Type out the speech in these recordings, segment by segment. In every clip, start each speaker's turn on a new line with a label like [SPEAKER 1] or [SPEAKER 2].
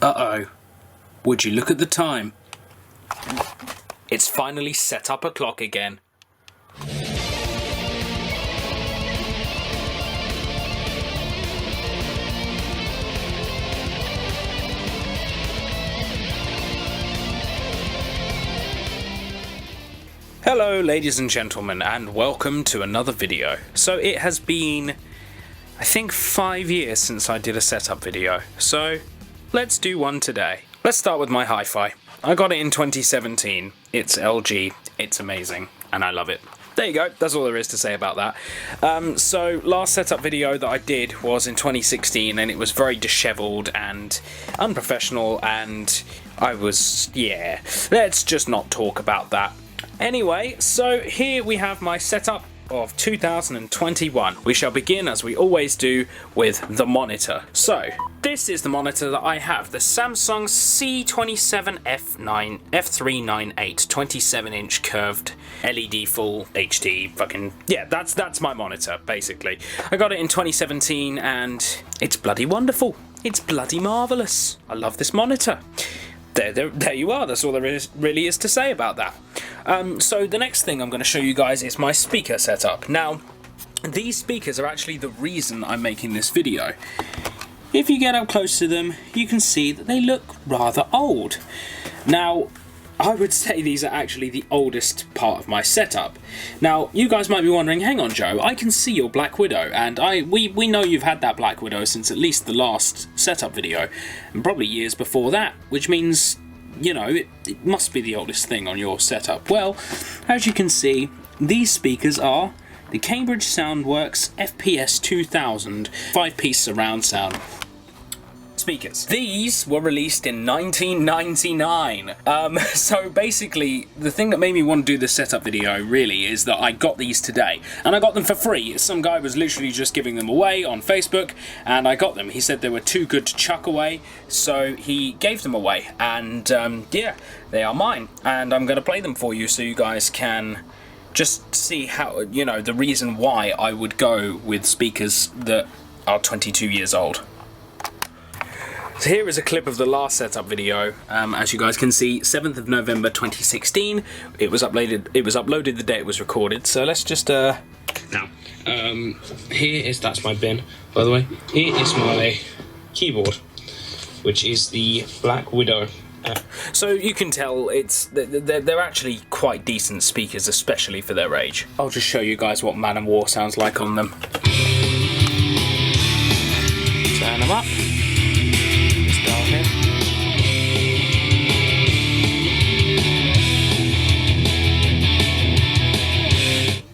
[SPEAKER 1] Uh-oh. Would you look at the time? It's finally set up a clock again. Hello ladies and gentlemen, and welcome to another video. So it has been, I think, 5 years since I did a setup video, so let's do one today. Let's start with my hi-fi. I got it in 2017, it's LG, it's amazing, and I love it. There you go, that's all there is to say about that. So last setup video that I did was in 2016, and it was very dishevelled and unprofessional, and I was, yeah, let's just not talk about that. Anyway, so here we have my setup of 2021. We shall begin, as we always do, with the monitor. So, this is the monitor that I have, the Samsung C27F9 F398 27-inch curved LED full HD fucking, yeah, that's my monitor, basically. I got it in 2017, and it's bloody wonderful. It's bloody marvellous. I love this monitor. There you are, that's all there really is to say about that. So the next thing I'm going to show you guys is my speaker setup. Now, these speakers are actually the reason I'm making this video. If you get up close to them, you can see that they look rather old. Now, I would say these are actually the oldest part of my setup. Now, you guys might be wondering, hang on Joe, I can see your Black Widow, and we know you've had that Black Widow since at least the last setup video, and probably years before that, which means, you know, it must be the oldest thing on your setup. Well, as you can see, these speakers are the Cambridge Soundworks FPS 2000 5-piece surround sound speakers. These were released in 1999. So basically, the thing that made me want to do this setup video really is that I got these today, and I got them for free. Some guy was literally just giving them away on Facebook, and I got them. He said they were too good to chuck away, so he gave them away, and yeah, they are mine, and I'm going to play them for you so you guys can just see how, you know, the reason why I would go with speakers that are 22 years old. So here is a clip of the last setup video. As you guys can see, 7th of November 2016. It was uploaded the day it was recorded. So let's just now. That's my bin, by the way. Here is my keyboard, which is the Black Widow. So you can tell they're actually quite decent speakers, especially for their age. I'll just show you guys what Man of War sounds like on them. Turn them up.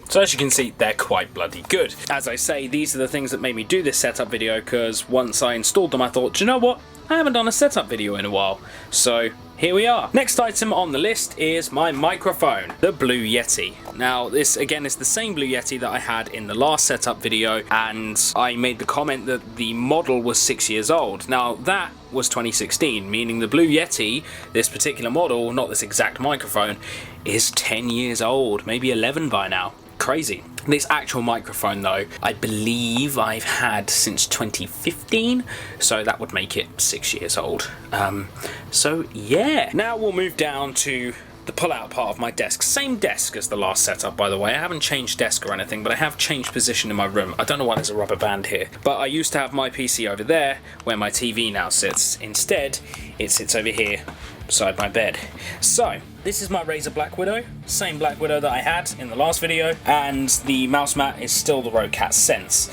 [SPEAKER 1] So as you can see, they're quite bloody good. As I say, these are the things that made me do this setup video, because once I installed them I thought, do you know what? I haven't done a setup video in a while. So here we are. Next item on the list is my microphone, the Blue Yeti. Now this again is the same Blue Yeti that I had in the last setup video, and I made the comment that the model was 6 years old. Now that was 2016, meaning the Blue Yeti, this particular model, not this exact microphone, is 10 years old, maybe 11 by now. Crazy. This actual microphone though, I believe I've had since 2015, so that would make it 6 years old. So yeah. Now we'll move down to the pull-out part of my desk. Same desk as the last setup, by the way. I haven't changed desk or anything, but I have changed position in my room. I don't know why there's a rubber band here, but I used to have my PC over there, where my TV now sits. Instead, it sits over here, beside my bed. So, this is my Razer Black Widow, same Black Widow that I had in the last video, and the mouse mat is still the Rodecat Sense.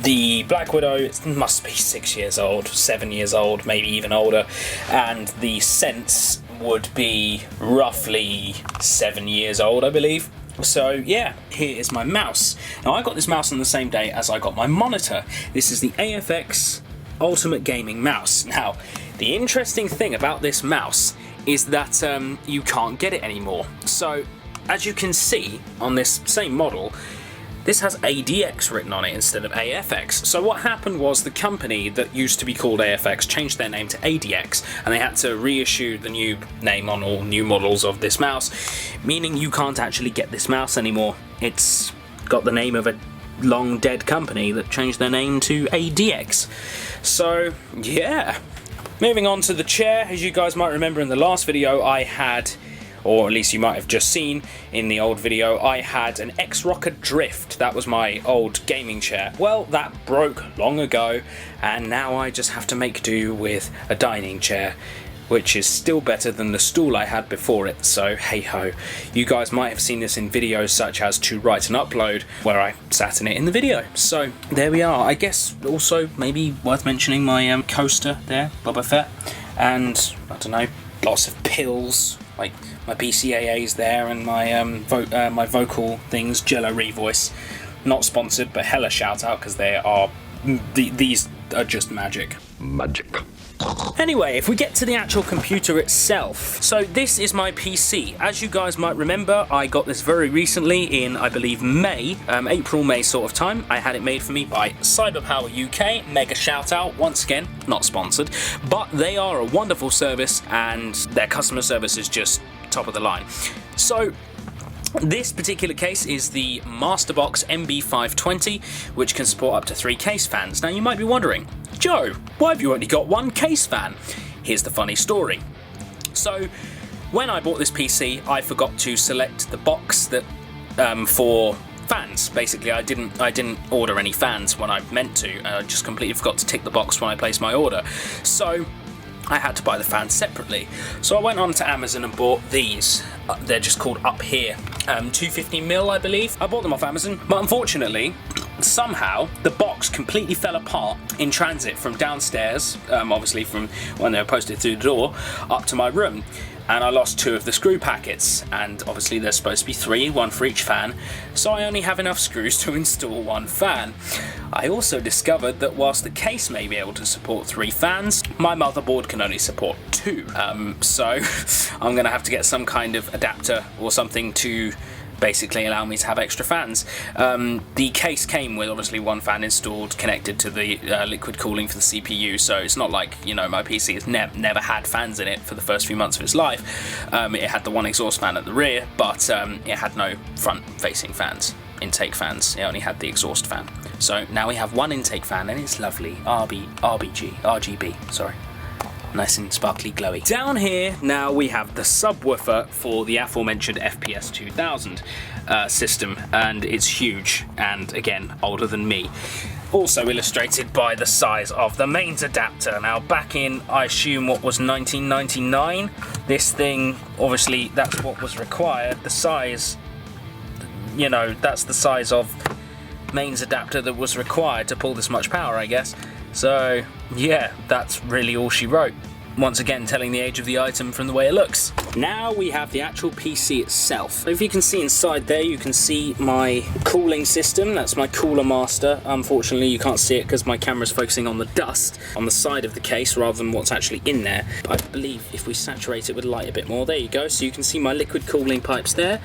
[SPEAKER 1] The Black Widow must be 6 years old, 7 years old, maybe even older, and the Sense would be roughly 7 years old, I believe. So yeah, here is my mouse. Now I got this mouse on the same day as I got my monitor. This is the AFX Ultimate Gaming Mouse. Now, the interesting thing about this mouse is that you can't get it anymore. So, as you can see on this same model, this has ADX written on it instead of AFX. So what happened was the company that used to be called AFX changed their name to ADX, and they had to reissue the new name on all new models of this mouse, meaning you can't actually get this mouse anymore. It's got the name of a long dead company that changed their name to ADX. So yeah, moving on to the chair. As you guys might remember in the last video, I had, or at least you might have just seen in the old video, I had an X-Rocker Drift. That was my old gaming chair. Well, that broke long ago, and now I just have to make do with a dining chair, which is still better than the stool I had before it, so hey ho. You guys might have seen this in videos such as To Write and Upload, where I sat in it in the video. So there we are. I guess also maybe worth mentioning my coaster there, Boba Fett, and I don't know, lots of pills, like my BCAAs there, and my my vocal things, Jello Revoice. Not sponsored, but hella shout out, because they are, these are just magic. Magic. Anyway, if we get to the actual computer itself, so this is my PC. As you guys might remember, I got this very recently in, I believe, May, April, May sort of time. I had it made for me by Cyberpower UK, mega shout out, once again, not sponsored, but they are a wonderful service and their customer service is just top of the line. So, this particular case is the Masterbox MB520, which can support up to 3 case fans. Now you might be wondering, Joe, why have you only got 1 case fan? Here's the funny story. So, when I bought this PC, I forgot to select the box that for fans. Basically, I didn't order any fans when I meant to. I just completely forgot to tick the box when I placed my order. So, I had to buy the fans separately. So I went on to Amazon and bought these. They're just called Up Here, 250mm I believe. I bought them off Amazon, but unfortunately, somehow the box completely fell apart in transit from downstairs, obviously from when they were posted through the door, up to my room. And I lost 2 of the screw packets, and obviously there's supposed to be 3, 1 for each fan, so I only have enough screws to install 1 fan. I also discovered that whilst the case may be able to support 3 fans, my motherboard can only support 2. So I'm going to have to get some kind of adapter or something to basically allow me to have extra fans. The case came with obviously 1 fan installed, connected to the liquid cooling for the CPU, so it's not like, you know, my PC has never had fans in it for the first few months of its life. It had the 1 exhaust fan at the rear, but it had no front facing fans, intake fans. It only had the exhaust fan. So now we have 1 intake fan, and it's lovely. RGB, sorry. Nice and sparkly glowy. Down here now we have the subwoofer for the aforementioned FPS 2000 system, and it's huge, and again older than me. Also illustrated by the size of the mains adapter. Now back in, I assume, what was 1999, this thing, obviously that's what was required. The size, you know, that's the size of mains adapter that was required to pull this much power, I guess. So yeah, that's really all she wrote. Once again, telling the age of the item from the way it looks. Now we have the actual PC itself. If you can see inside there, you can see my cooling system. That's my Cooler Master. Unfortunately, you can't see it because my camera's focusing on the dust on the side of the case rather than what's actually in there. But I believe if we saturate it with light a bit more, there you go. So you can see my liquid cooling pipes there.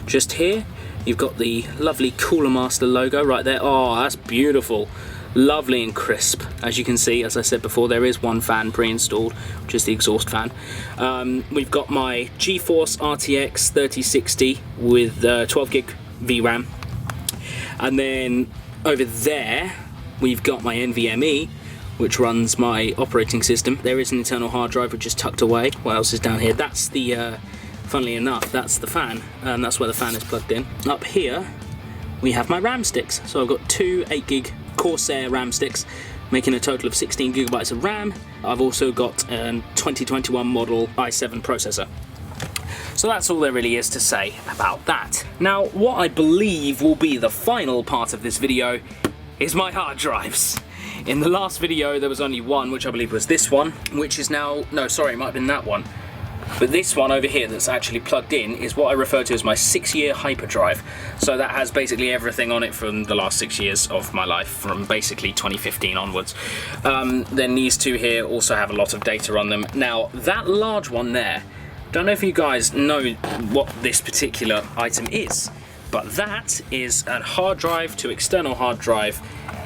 [SPEAKER 1] Just here, you've got the lovely Cooler Master logo right there. Oh, that's beautiful. Lovely and crisp. As you can see, as I said before, there is 1 fan pre-installed, which is the exhaust fan. We've got my GeForce RTX 3060 with 12 gig VRAM. And then over there, we've got my NVMe, which runs my operating system. There is an internal hard drive which is tucked away. What else is down here? That's the, funnily enough, that's the fan. That's where the fan is plugged in. Up here, we have my RAM sticks. So I've got 2 8 gig Corsair RAM sticks, making a total of 16 gigabytes of RAM. I've also got a 2021 model i7 processor. So that's all there really is to say about that. Now, what I believe will be the final part of this video is my hard drives. In the last video there was only 1, which I believe was this one, which is now, no sorry, it might have been that one. But this one over here that's actually plugged in is what I refer to as my 6-year hyperdrive. So that has basically everything on it from the last 6 years of my life, from basically 2015 onwards. Then these 2 here also have a lot of data on them. Now, that large one there, don't know if you guys know what this particular item is, but that is a hard drive to external hard drive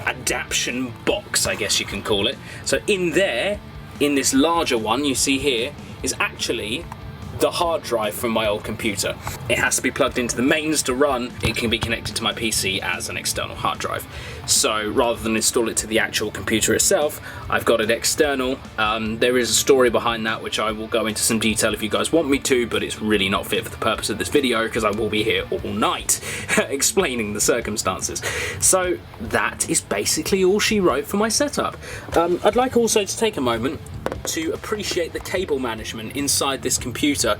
[SPEAKER 1] adaptation box, I guess you can call it. So in there, in this larger one you see here, is actually the hard drive from my old computer. It has to be plugged into the mains to run. It can be connected to my PC as an external hard drive. So rather than install it to the actual computer itself, I've got it external. There is a story behind that which I will go into some detail if you guys want me to, but it's really not fit for the purpose of this video because I will be here all night explaining the circumstances. So that is basically all she wrote for my setup. I'd like also to take a moment to appreciate the cable management inside this computer.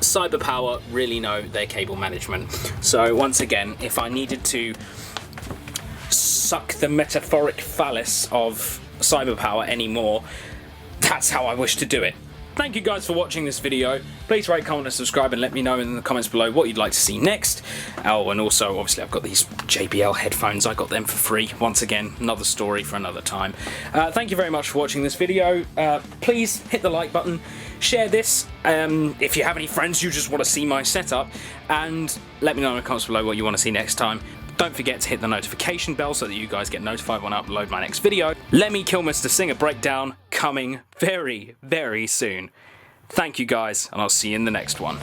[SPEAKER 1] CyberPower really know their cable management. So once again, if I needed to suck the metaphoric phallus of CyberPower anymore, that's how I wish to do it. Thank you guys for watching this video. Please rate, comment and subscribe and let me know in the comments below what you'd like to see next. Oh, and also obviously I've got these JBL headphones. I got them for free. Once again, another story for another time. Thank you very much for watching this video. Please hit the like button, share this if you have any friends you just want to see my setup, and let me know in the comments below what you want to see next time. Don't forget to hit the notification bell so that you guys get notified when I upload my next video. Let Me Kill Mr. Singer breakdown coming very, very soon. Thank you guys, and I'll see you in the next one.